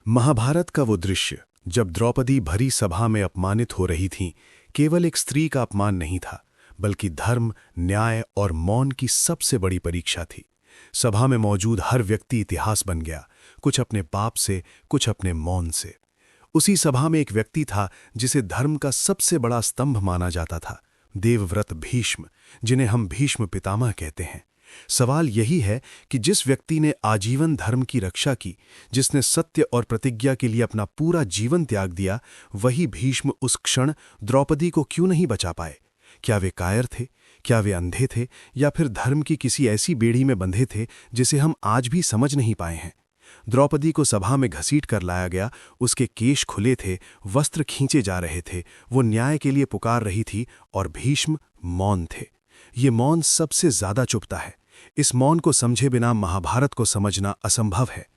महाभारत का वो दृश्य जब द्रौपदी भरी सभा में अपमानित हो रही थीं, केवल एक स्त्री का अपमान नहीं था, बल्कि धर्म, न्याय और मौन की सबसे बड़ी परीक्षा थी। सभा में मौजूद हर व्यक्ति इतिहास बन गया, कुछ अपने पाप से, कुछ अपने मौन से। उसी सभा में एक व्यक्ति था जिसे धर्म का सबसे बड़ा स्तंभ माना जाता था, देवव्रत भीष्म, जिन्हें हम भीष्म पितामह कहते हैं। सवाल यही है कि जिस व्यक्ति ने आजीवन धर्म की रक्षा की, जिसने सत्य और प्रतिज्ञा के लिए अपना पूरा जीवन त्याग दिया, वही भीष्म उस क्षण द्रौपदी को क्यों नहीं बचा पाए? क्या वे कायर थे? क्या वे अंधे थे? या फिर धर्म की किसी ऐसी बेड़ी में बंधे थे जिसे हम आज भी समझ नहीं पाए हैं? द्रौपदी को सभा में घसीट कर लाया गया, उसके केश खुले थे, वस्त्र खींचे जा रहे थे, वो न्याय के लिए पुकार रही थी और भीष्म मौन थे। ये मौन सबसे ज्यादा चुभता है। इस मौन को समझे बिना महाभारत को समझना असंभव है।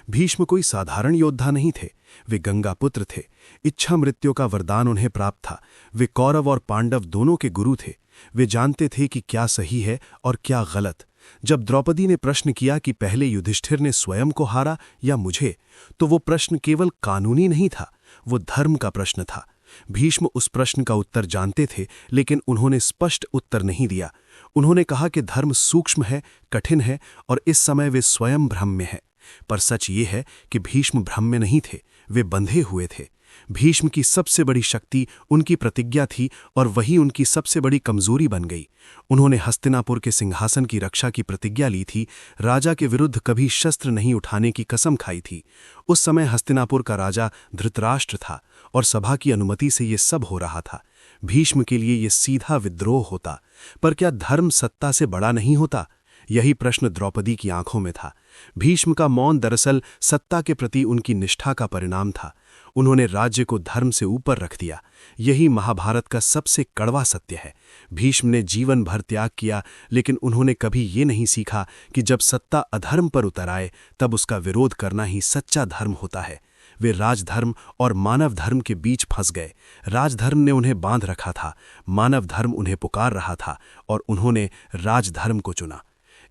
भीष्म कोई साधारण योद्धा नहीं थे, वे गंगा पुत्र थे। इच्छा मृत्यु का वरदान उन्हें प्राप्त था। वे कौरव और पांडव दोनों के गुरु थे। वे जानते थे कि क्या सही है और क्या गलत। जब द्रौपदी ने प्रश्न किया कि पहले युधिष्ठिर ने स्वयं को हारा या मुझे, तो वो प्रश्न केवल कानूनी नहीं था, वो धर्म का प्रश्न था। भीष्म उस प्रश्न का उत्तर जानते थे, लेकिन उन्होंने स्पष्ट उत्तर नहीं दिया। उन्होंने कहा कि धर्म सूक्ष्म है, कठिन है और इस समय वे स्वयं भ्रम में हैं। पर सच ये है कि भीष्म भ्रम में नहीं थे, वे बंधे हुए थे। भीष्म की सबसे बड़ी शक्ति उनकी प्रतिज्ञा थी और वही उनकी सबसे बड़ी कमजोरी बन गई। उन्होंने हस्तिनापुर के सिंहासन की रक्षा की प्रतिज्ञा ली थी, राजा के विरुद्ध कभी शस्त्र नहीं उठाने की कसम खाई थी। उस समय हस्तिनापुर का राजा धृतराष्ट्र था और सभा की अनुमति से ये सब हो रहा था। भीष्म के लिए ये सीधा विद्रोह होता। पर क्या धर्म सत्ता से बड़ा नहीं होता? यही प्रश्न द्रौपदी की आंखों में था। भीष्म का मौन दरअसल सत्ता के प्रति उनकी निष्ठा का परिणाम था। उन्होंने राज्य को धर्म से ऊपर रख दिया। यही महाभारत का सबसे कड़वा सत्य है। भीष्म ने जीवन भर त्याग किया, लेकिन उन्होंने कभी ये नहीं सीखा कि जब सत्ता अधर्म पर उतर आए, तब उसका विरोध करना ही सच्चा धर्म होता है। वे राजधर्म और मानव धर्म के बीच फंस गए। राजधर्म ने उन्हें बांध रखा था, मानव धर्म उन्हें पुकार रहा था और उन्होंने राजधर्म को चुना।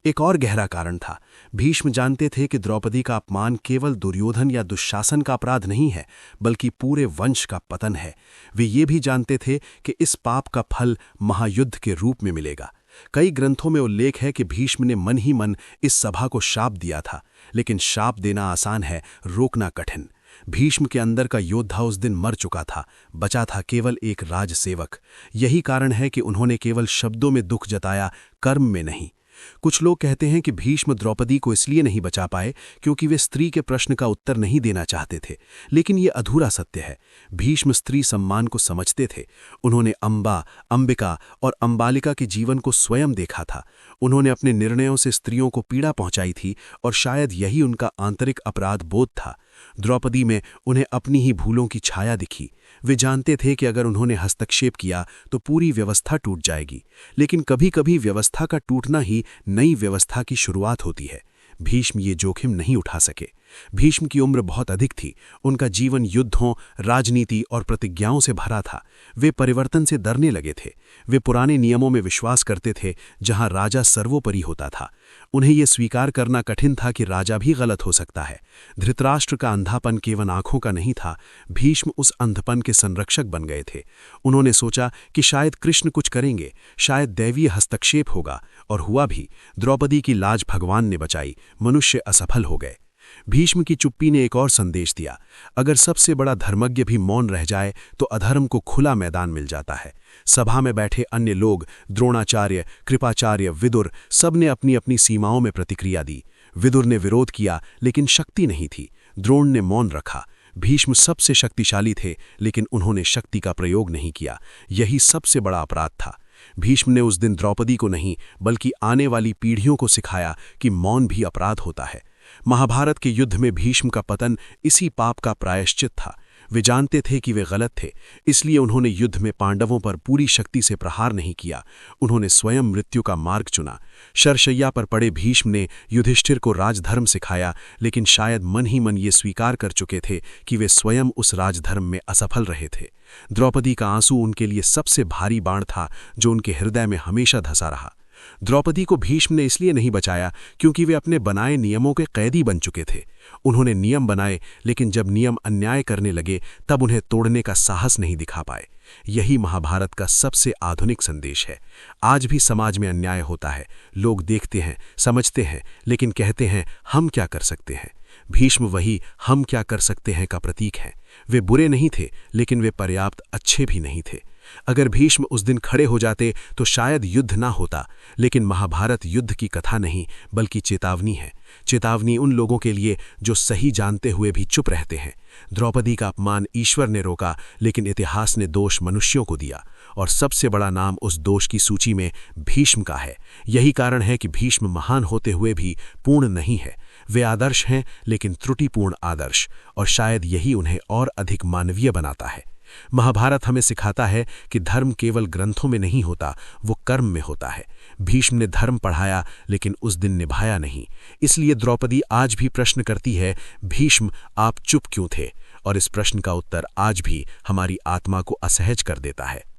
एक और गहरा कारण था। भीष्म जानते थे कि द्रौपदी का अपमान केवल दुर्योधन या दुशासन का अपराध नहीं है, बल्कि पूरे वंश का पतन है। वे ये भी जानते थे कि इस पाप का फल महायुद्ध के रूप में मिलेगा। कई ग्रंथों में उल्लेख है कि भीष्म ने मन ही मन इस सभा को शाप दिया था, लेकिन शाप देना आसान है, रोकना कठिन। भीष्म के अंदर का योद्धा उस दिन मर चुका था, बचा था केवल एक राजसेवक। यही कारण है कि उन्होंने केवल शब्दों में दुख जताया, कर्म में नहीं। कुछ लोग कहते हैं कि भीष्म द्रौपदी को इसलिए नहीं बचा पाए क्योंकि वे स्त्री के प्रश्न का उत्तर नहीं देना चाहते थे, लेकिन ये अधूरा सत्य है। भीष्म स्त्री सम्मान को समझते थे। उन्होंने अंबा, अंबिका और अंबालिका के जीवन को स्वयं देखा था। उन्होंने अपने निर्णयों से स्त्रियों को पीड़ा पहुंचाई थी और शायद यही उनका आंतरिक अपराध बोध था। द्रौपदी में उन्हें अपनी ही भूलों की छाया दिखी। वे जानते थे कि अगर उन्होंने हस्तक्षेप किया तो पूरी व्यवस्था टूट जाएगी, लेकिन कभी-कभी व्यवस्था का टूटना ही नई व्यवस्था की शुरुआत होती है। भीष्म ये जोखिम नहीं उठा सके। भीष्म की उम्र बहुत अधिक थी। उनका जीवन युद्धों, राजनीति और प्रतिज्ञाओं से भरा था। वे परिवर्तन से डरने लगे थे। वे पुराने नियमों में विश्वास करते थे, जहां राजा सर्वोपरि होता था। उन्हें यह स्वीकार करना कठिन था कि राजा भी गलत हो सकता है। धृतराष्ट्र का अंधापन केवल आंखों का नहीं था, भीष्म उस अंधपन के संरक्षक बन गए थे। उन्होंने सोचा कि शायद कृष्ण कुछ करेंगे, शायद दैवीय हस्तक्षेप होगा, और हुआ भी। द्रौपदी की लाज भगवान ने बचाई, मनुष्य असफल हो गए। भीष्म की चुप्पी ने एक और संदेश दिया। अगर सबसे बड़ा धर्मज्ञ भी मौन रह जाए तो अधर्म को खुला मैदान मिल जाता है। सभा में बैठे अन्य लोग, द्रोणाचार्य, कृपाचार्य, विदुर, सब ने अपनी अपनी सीमाओं में प्रतिक्रिया दी। विदुर ने विरोध किया, लेकिन शक्ति नहीं थी। द्रोण ने मौन रखा। भीष्म सबसे शक्तिशाली थे, लेकिन उन्होंने शक्ति का प्रयोग नहीं किया। यही सबसे बड़ा अपराध था। भीष्म ने उस दिन द्रौपदी को नहीं, बल्कि आने वाली पीढ़ियों को सिखाया कि मौन भी अपराध होता है। महाभारत के युद्ध में भीष्म का पतन इसी पाप का प्रायश्चित था। वे जानते थे कि वे गलत थे, इसलिए उन्होंने युद्ध में पांडवों पर पूरी शक्ति से प्रहार नहीं किया। उन्होंने स्वयं मृत्यु का मार्ग चुना। शरशैया पर पड़े भीष्म ने युधिष्ठिर को राजधर्म सिखाया, लेकिन शायद मन ही मन ये स्वीकार कर चुके थे कि वे स्वयं उस राजधर्म में असफल रहे थे। द्रौपदी का आंसू उनके लिए सबसे भारी बाण था, जो उनके हृदय में हमेशा धंसा रहा। द्रौपदी को भीष्म ने इसलिए नहीं बचाया क्योंकि वे अपने बनाए नियमों के कैदी बन चुके थे। उन्होंने नियम बनाए, लेकिन जब नियम अन्याय करने लगे तब उन्हें तोड़ने का साहस नहीं दिखा पाए। यही महाभारत का सबसे आधुनिक संदेश है। आज भी समाज में अन्याय होता है, लोग देखते हैं, समझते हैं, लेकिन कहते हैं हम क्या कर सकते हैं। भीष्म वही हम क्या कर सकते हैं का प्रतीक है। वे बुरे नहीं थे, लेकिन वे पर्याप्त अच्छे भी नहीं थे। अगर भीष्म उस दिन खड़े हो जाते तो शायद युद्ध ना होता, लेकिन महाभारत युद्ध की कथा नहीं बल्कि चेतावनी है। चेतावनी उन लोगों के लिए जो सही जानते हुए भी चुप रहते हैं। द्रौपदी का अपमान ईश्वर ने रोका, लेकिन इतिहास ने दोष मनुष्यों को दिया, और सबसे बड़ा नाम उस दोष की सूची में भीष्म का है। यही कारण है कि भीष्म महान होते हुए भी पूर्ण नहीं है। वे आदर्श हैं, लेकिन त्रुटिपूर्ण आदर्श, और शायद यही उन्हें और अधिक मानवीय बनाता है। महाभारत हमें सिखाता है कि धर्म केवल ग्रंथों में नहीं होता, वो कर्म में होता है। भीष्म ने धर्म पढ़ाया, लेकिन उस दिन निभाया नहीं। इसलिए द्रौपदी आज भी प्रश्न करती है, भीष्म आप चुप क्यों थे? और इस प्रश्न का उत्तर आज भी हमारी आत्मा को असहज कर देता है।